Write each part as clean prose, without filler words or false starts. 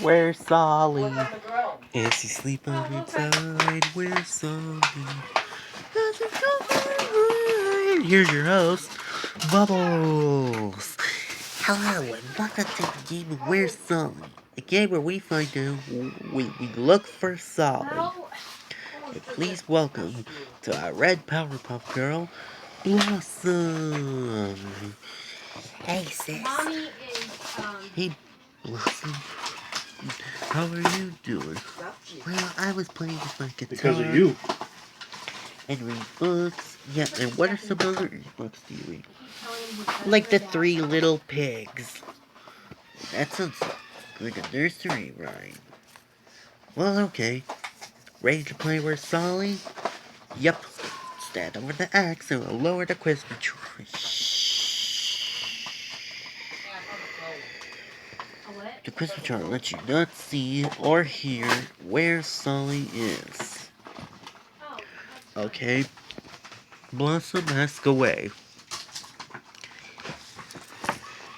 Where's Sulley? Is he sleeping inside? Where's Sulley? Here's your host, Bubbles. Hello and welcome to the game of Where's Sulley? A game where we find out, we look for Sulley. And please welcome to our red Powerpuff Girl, Blossom. Hey sis. Hey Blossom. How are you doing? Well, I was playing with my guitar. Because of you. And read books. Yeah, and what are some other books do you read? Like The Three Little Pigs. That sounds like a nursery rhyme. Well, okay. Ready to play Where's Sulley? Yep. Stand over the axe and we'll lower the quiz control. The quiz chart lets you not see or hear where Sulley is. Okay. Blossom, ask away.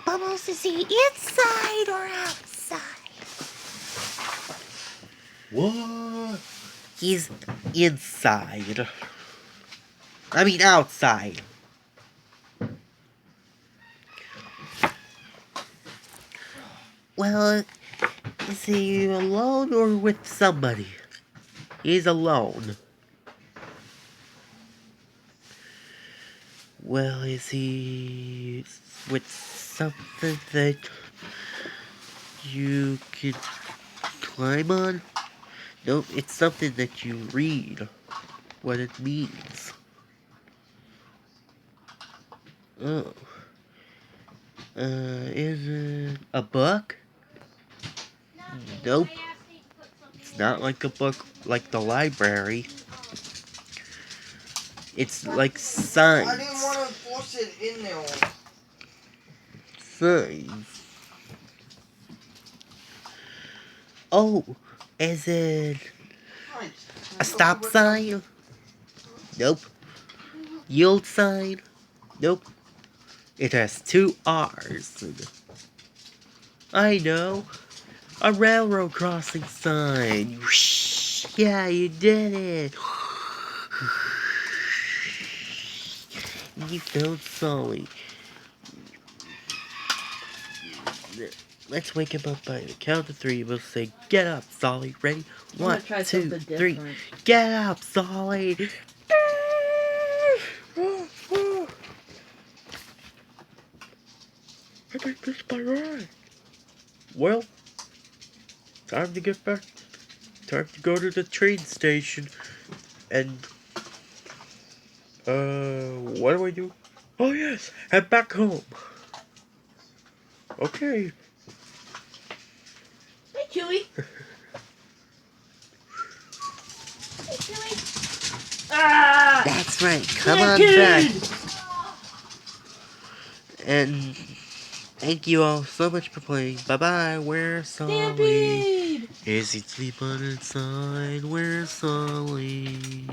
Bubbles, is he inside or outside? What? He's inside. I mean outside. Well, is he alone or with somebody? He's alone. Well, is he with something that you can climb on? No, it's something that you read what it means. Oh. Is it a book? Nope. It's not like a book like the library. It's like science. I didn't want to force it in there. Science. Oh, is it a stop sign? Nope. Yield sign? Nope. It has two R's. I know. A railroad crossing sign. Yeah, you did it. You found Sulley. Let's wake him up by the count of three. We'll say, "Get up, Sulley." Ready? 1, 2, 3. Get up, Sulley. I think this by right. Well, time to get back. Time to go to the train station. And, what do I do? Oh yes, head back home. Okay. Hey, Chewie. Hey, Chewie. Ah! That's right. Come on Stampede! back. And thank you all so much for playing. Bye-bye. Where's Sulley? Stampede! Is he sleeping inside? Where's Sulley?